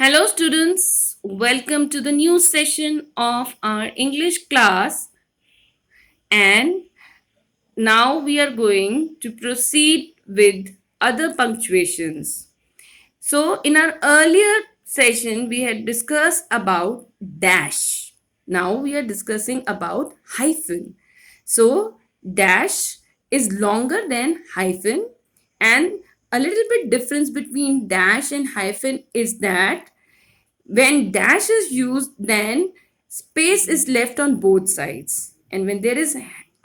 Hello, students. Welcome to the new session of our English class. And now we are going to proceed with other punctuations. So, in our earlier session, we had discussed about dash. Now we are discussing about hyphen. So, dash is longer than hyphen, and a little bit difference between dash and hyphen is that when dash is used, then space is left on both sides. And when there is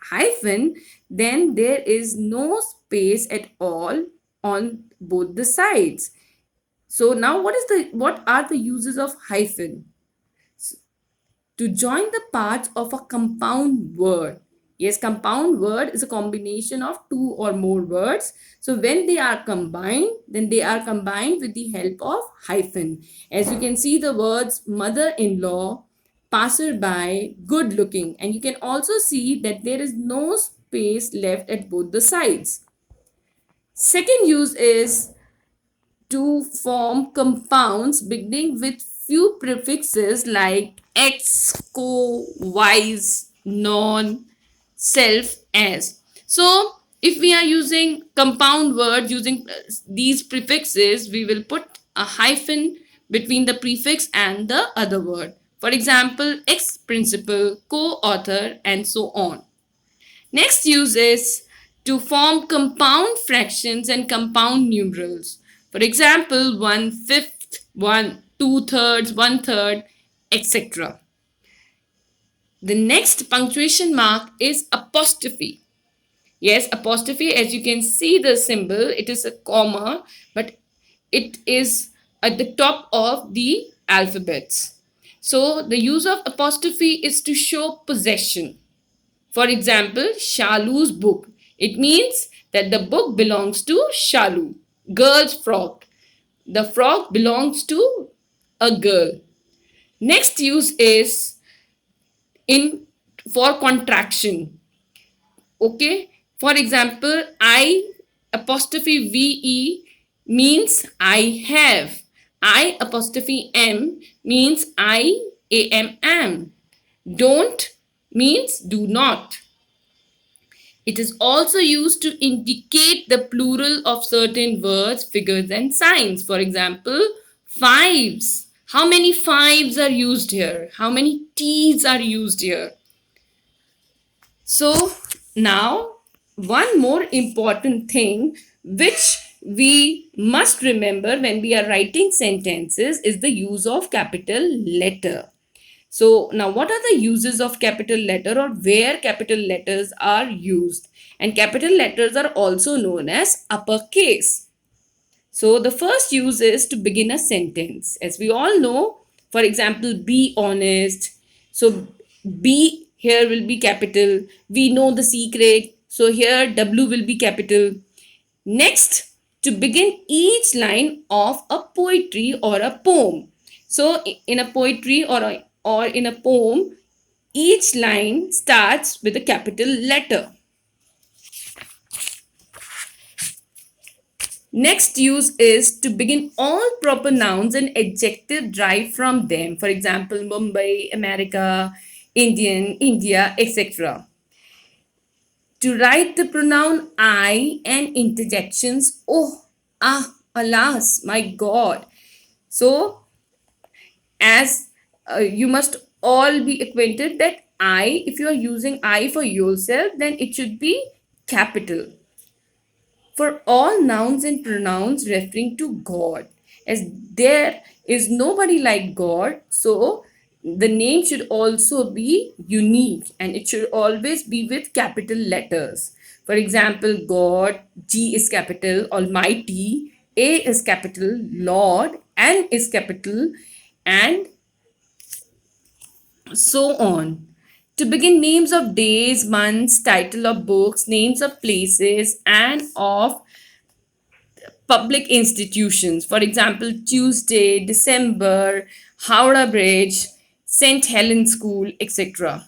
hyphen, then there is no space at all on both the sides. So now what are the uses of hyphen? To join the parts of a compound word. Yes, compound word is a combination of two or more words. So when they are combined, then they are combined with the help of hyphen. As you can see the words mother-in-law, passerby, good looking. And you can also see that there is no space left at both the sides. Second use is to form compounds beginning with few prefixes like ex, co, wise, non, self, as. So, if we are using compound words using these prefixes, we will put a hyphen between the prefix and the other word. For example, ex principal, co author, and so on. Next use is to form compound fractions and compound numerals. For example, 1/5, 2/3, 1/3, etc. The next punctuation mark is apostrophe. Yes, apostrophe, as you can see the symbol, it is a comma, but it is at the top of the alphabets. So the use of apostrophe is to show possession. For example, Shalu's book. It means that the book belongs to Shalu. Girl's frog. The frog belongs to a girl. Next use is in for contraction. Okay. For example, I apostrophe VE means I have. I apostrophe M means I am. Don't means do not. It is also used to indicate the plural of certain words, figures, and signs. For example, fives. How many fives are used here? How many T's are used here? So, now one more important thing which we must remember when we are writing sentences is the use of capital letter. So now what are the uses of capital letter or where capital letters are used? And capital letters are also known as uppercase. So the first use is to begin a sentence. As we all know, for example, be honest. So B here will be capital. We know the secret. So here W will be capital. Next, to begin each line of a poetry or a poem. So in a poetry or in a poem, each line starts with a capital letter. Next use is to begin all proper nouns and adjective derived from them. For example, Mumbai, America, Indian, India, etc. To write the pronoun I and interjections, oh, ah, alas, my God. So, as you must all be acquainted that I, if you are using I for yourself, then it should be capital. For all nouns and pronouns referring to God, as there is nobody like God, so the name should also be unique and it should always be with capital letters. For example, God, G is capital, Almighty, A is capital, Lord, N is capital, and so on. To begin names of days, months, title of books, names of places, and of public institutions. For example, Tuesday, December, Howrah Bridge, St. Helens School, etc.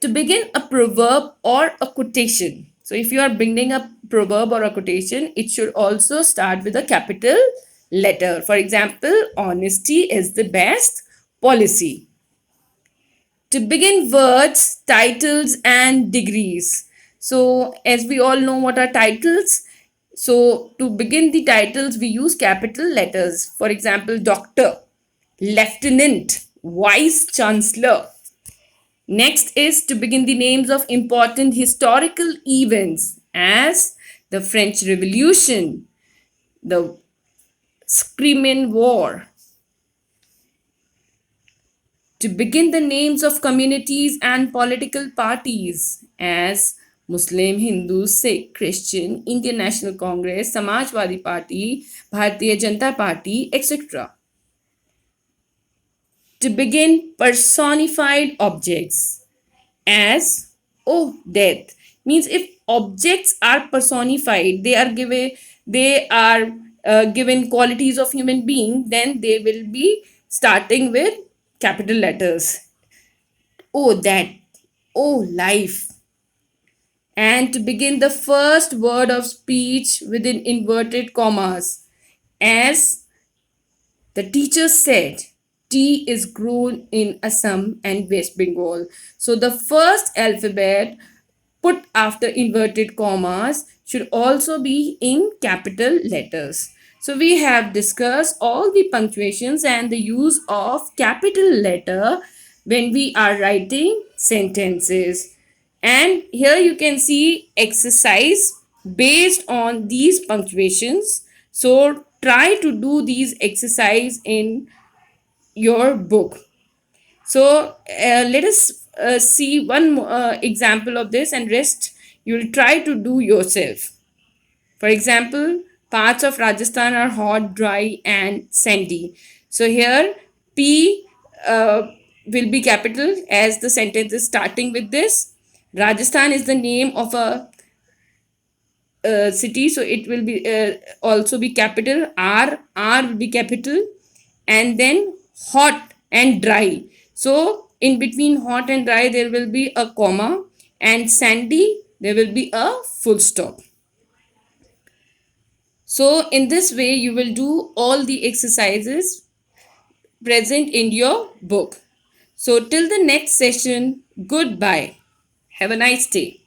To begin a proverb or a quotation. So if you are bringing a proverb or a quotation, it should also start with a capital letter. For example, honesty is the best policy. To begin words, titles, and degrees. So, as we all know, what are titles? So, to begin the titles, we use capital letters. For example, doctor, lieutenant, vice chancellor. Next is to begin the names of important historical events as the French Revolution, the Crimean War. To begin the names of communities and political parties as Muslim, Hindu, Sikh, Christian, Indian National Congress, Samajwadi Party, Bharatiya Janata Party, etc. To begin personified objects as death means if objects are personified, they are given qualities of human being, then they will be starting with capital letters. That, life. And to begin the first word of speech within inverted commas as the teacher said, tea is grown in Assam and West Bengal. So the first alphabet put after inverted commas should also be in capital letters. So we have discussed all the punctuations and the use of capital letter when we are writing sentences. And here you can see exercise based on these punctuations. So try to do these exercise in your book. So let us see one example of this, and rest you will try to do yourself. For example, parts of Rajasthan are hot, dry, and sandy. So here P will be capital as the sentence is starting with this. Rajasthan is the name of a city, so it will be also be capital. R will be capital, and then hot and dry. So in between hot and dry there will be a comma, and sandy there will be a full stop. So in this way you will do all the exercises present in your book. So till the next session, goodbye. Have a nice day.